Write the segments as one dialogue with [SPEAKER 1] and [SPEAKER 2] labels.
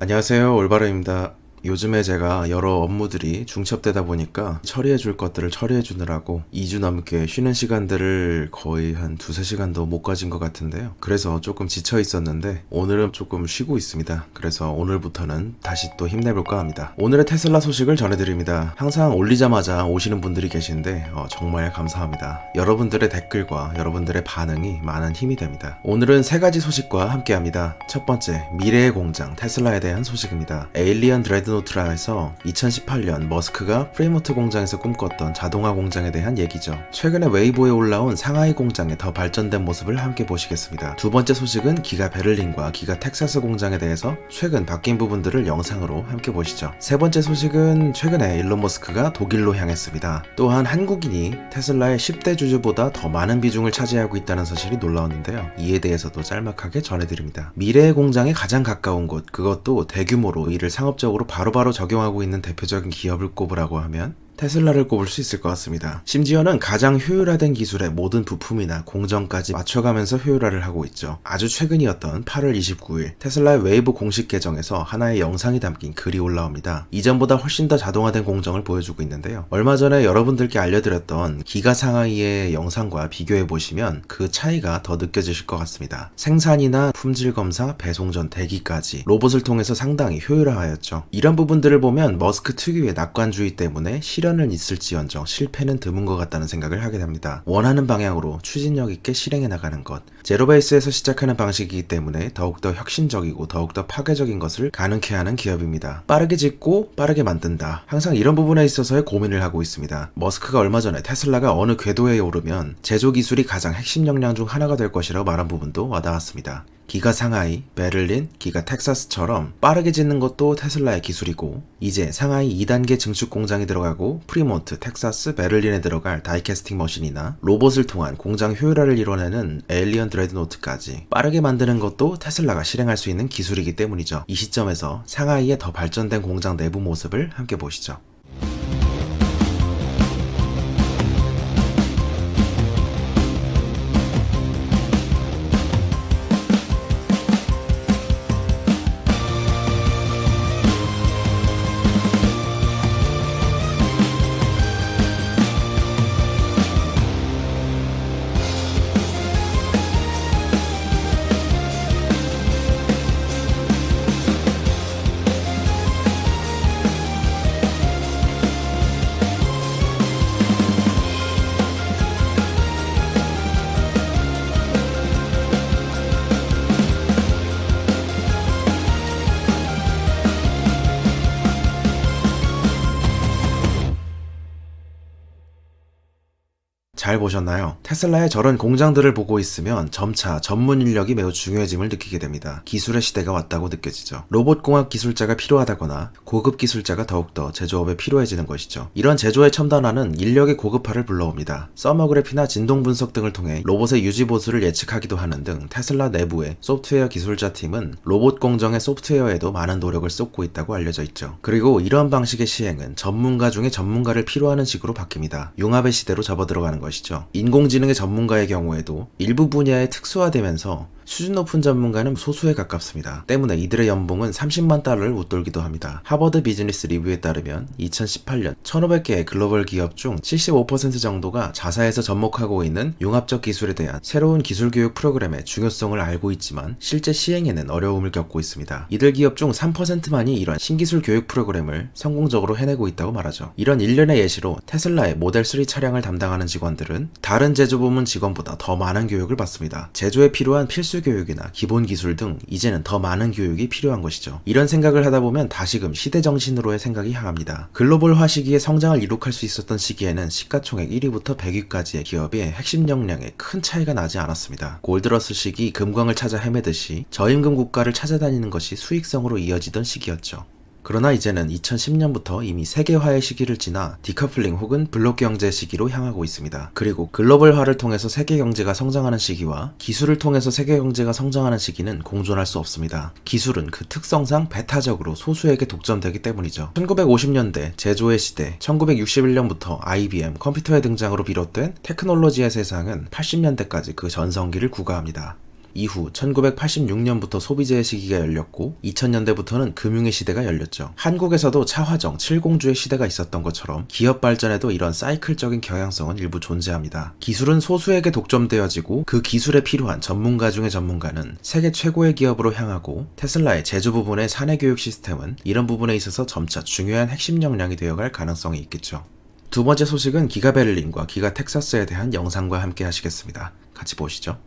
[SPEAKER 1] 안녕하세요, 올바르입니다. 요즘에 제가 여러 업무들이 중첩되다 보니까 처리해줄 것들을 처리해주느라고 2주 넘게 쉬는 시간들을 거의 한 두세 시간도 못 가진 것 같은데요. 그래서 조금 지쳐 있었는데 오늘은 조금 쉬고 있습니다. 그래서 오늘부터는 다시 또 힘내볼까 합니다. 오늘의 테슬라 소식을 전해드립니다. 항상 올리자마자 오시는 분들이 계신데 정말 감사합니다. 여러분들의 댓글과 여러분들의 반응이 많은 힘이 됩니다. 오늘은 세 가지 소식과 함께합니다. 첫 번째, 미래의 공장 테슬라에 대한 소식입니다. 에일리언 드레드노트라에서 2018년 머스크가 프레모트 공장에서 꿈꿨던 자동화 공장에 대한 얘기죠. 최근에 웨이보에 올라온 상하이 공장의 더 발전된 모습을 함께 보시겠습니다. 두 번째 소식은 기가 베를린과 기가 텍사스 공장에 대해서 최근 바뀐 부분들을 영상으로 함께 보시죠. 세 번째 소식은 최근에 일론 머스크가 독일로 향했습니다. 또한 한국인이 테슬라의 10대 주주보다 더 많은 비중을 차지하고 있다는 사실이 놀라웠는데요. 이에 대해서도 짤막하게 전해드립니다. 미래의 공장에 가장 가까운 곳, 그것도 대규모로 이를 상업적으로 바로바로 적용하고 있는 대표적인 기업을 꼽으라고 하면 테슬라를 꼽을 수 있을 것 같습니다. 심지어는 가장 효율화된 기술의 모든 부품이나 공정까지 맞춰가면서 효율화를 하고 있죠. 아주 최근이었던 8월 29일 테슬라의 웨이브 공식 계정에서 하나의 영상이 담긴 글이 올라옵니다. 이전보다 훨씬 더 자동화된 공정을 보여주고 있는데요. 얼마 전에 여러분들께 알려드렸던 기가 상하이의 영상과 비교해보시면 그 차이가 더 느껴지실 것 같습니다. 생산이나 품질 검사, 배송 전 대기까지 로봇을 통해서 상당히 효율화하였죠. 이런 부분들을 보면 머스크 특유의 낙관주의 때문에 실현은 있을지언정 실패는 드문 것 같다는 생각을 하게 됩니다. 원하는 방향으로 추진력 있게 실행해 나가는 것, 제로베이스에서 시작하는 방식이기 때문에 더욱더 혁신적이고 더욱더 파괴적인 것을 가능케 하는 기업입니다. 빠르게 짓고 빠르게 만든다. 항상 이런 부분에 있어서의 고민을 하고 있습니다. 머스크가 얼마 전에 테슬라가 어느 궤도에 오르면 제조 기술이 가장 핵심 역량 중 하나가 될 것이라고 말한 부분도 와닿았습니다. 기가 상하이, 베를린, 기가 텍사스처럼 빠르게 짓는 것도 테슬라의 기술이고, 이제 상하이 2단계 증축 공장이 들어가고 프리몬트, 텍사스, 베를린에 들어갈 다이캐스팅 머신이나 로봇을 통한 공장 효율화를 이뤄내는 에일리언 드레드노트까지 빠르게 만드는 것도 테슬라가 실행할 수 있는 기술이기 때문이죠. 이 시점에서 상하이의 더 발전된 공장 내부 모습을 함께 보시죠. 잘 보셨나요? 테슬라의 저런 공장들을 보고 있으면 점차 전문 인력이 매우 중요해짐을 느끼게 됩니다. 기술의 시대가 왔다고 느껴지죠. 로봇공학 기술자가 필요하다거나 고급 기술자가 더욱더 제조업에 필요해지는 것이죠. 이런 제조의 첨단화는 인력의 고급화를 불러옵니다. 서머그래피나 진동 분석 등을 통해 로봇의 유지 보수를 예측하기도 하는 등 테슬라 내부의 소프트웨어 기술자 팀은 로봇 공정의 소프트웨어에도 많은 노력을 쏟고 있다고 알려져 있죠. 그리고 이런 방식의 시행은 전문가 중에 전문가를 필요하는 식으로 바뀝니다. 융합의 시대로 접어들어가는 것이죠. 인공지능의 전문가의 경우에도 일부 분야에 특수화되면서 수준 높은 전문가는 소수에 가깝습니다. 때문에 이들의 연봉은 30만 달러를 웃돌기도 합니다. 하버드 비즈니스 리뷰에 따르면 2018년 1500개의 글로벌 기업 중 75% 정도가 자사에서 접목하고 있는 융합적 기술에 대한 새로운 기술 교육 프로그램의 중요성을 알고 있지만 실제 시행에는 어려움을 겪고 있습니다. 이들 기업 중 3%만이 이런 신기술 교육 프로그램을 성공적으로 해내고 있다고 말하죠. 이런 일련의 예시로 테슬라의 모델 3 차량을 담당하는 직원들은 다른 제조부문 직원보다 더 많은 교육을 받습니다. 제조에 필요한 필수 교육이나 기본 기술 등 이제는 더 많은 교육이 필요한 것이죠. 이런 생각을 하다 보면 다시금 시대 정신으로의 생각이 향합니다. 글로벌화 시기에 성장을 이룩할 수 있었던 시기에는 시가총액 1위부터 100위까지의 기업의 핵심 역량에 큰 차이가 나지 않았습니다. 골드러스 시기 금광을 찾아 헤매듯이 저임금 국가를 찾아다니는 것이 수익성으로 이어지던 시기였죠. 그러나 이제는 2010년부터 이미 세계화의 시기를 지나 디커플링 혹은 블록 경제 시기로 향하고 있습니다. 그리고 글로벌화를 통해서 세계 경제가 성장하는 시기와 기술을 통해서 세계 경제가 성장하는 시기는 공존할 수 없습니다. 기술은 그 특성상 배타적으로 소수에게 독점되기 때문이죠. 1950년대 제조의 시대, 1961년부터 IBM 컴퓨터의 등장으로 비롯된 테크놀로지의 세상은 80년대까지 그 전성기를 구가합니다. 이후 1986년부터 소비재의 시기가 열렸고 2000년대부터는 금융의 시대가 열렸죠. 한국에서도 차화정, 칠공주의 시대가 있었던 것처럼 기업 발전에도 이런 사이클적인 경향성은 일부 존재합니다. 기술은 소수에게 독점되어지고 그 기술에 필요한 전문가 중의 전문가는 세계 최고의 기업으로 향하고 테슬라의 제조 부분의 사내 교육 시스템은 이런 부분에 있어서 점차 중요한 핵심 역량이 되어갈 가능성이 있겠죠. 두 번째 소식은 기가 베를린과 기가 텍사스에 대한 영상과 함께 하시겠습니다. 같이 보시죠.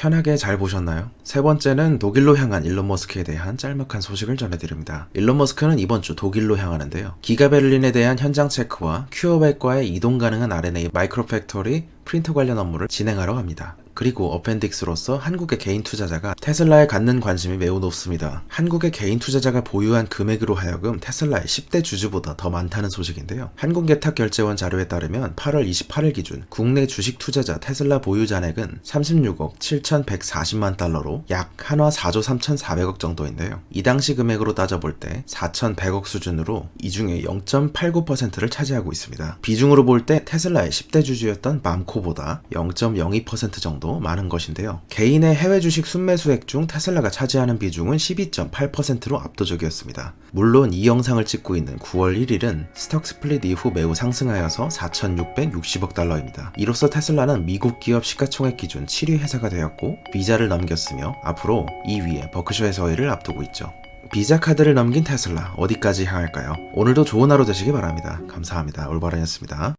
[SPEAKER 1] 편하게 잘 보셨나요? 세 번째는 독일로 향한 일론 머스크에 대한 짤막한 소식을 전해드립니다. 일론 머스크는 이번 주 독일로 향하는데요. 기가 베를린에 대한 현장 체크와 큐어백과의 이동 가능한 R&A 마이크로 팩토리 프린터 관련 업무를 진행하러 갑니다. 그리고 어펜딕스로서 한국의 개인 투자자가 테슬라에 갖는 관심이 매우 높습니다. 한국의 개인 투자자가 보유한 금액으로 하여금 테슬라의 10대 주주보다 더 많다는 소식인데요. 한국예탁결제원 자료에 따르면 8월 28일 기준 국내 주식 투자자 테슬라 보유 잔액은 36억 7,140만 달러로 약 한화 4조 3,400억 정도인데요. 이 당시 금액으로 따져볼 때 4,100억 수준으로 이 중에 0.89%를 차지하고 있습니다. 비중으로 볼 때 테슬라의 10대 주주였던 맘코보다 0.02% 정도 많은 것인데요. 개인의 해외 주식 순매수액 중 테슬라가 차지하는 비중은 12.8%로 압도적이었습니다. 물론 이 영상을 찍고 있는 9월 1일은 스톡 스플릿 이후 매우 상승하여서 4,660억 달러입니다. 이로써 테슬라는 미국 기업 시가총액 기준 7위 회사가 되었고 비자를 넘겼으며 앞으로 2위의 버크셔 해서웨이를 앞두고 있죠. 비자 카드를 넘긴 테슬라 어디까지 향할까요? 오늘도 좋은 하루 되시기 바랍니다. 감사합니다. 올바른이었습니다.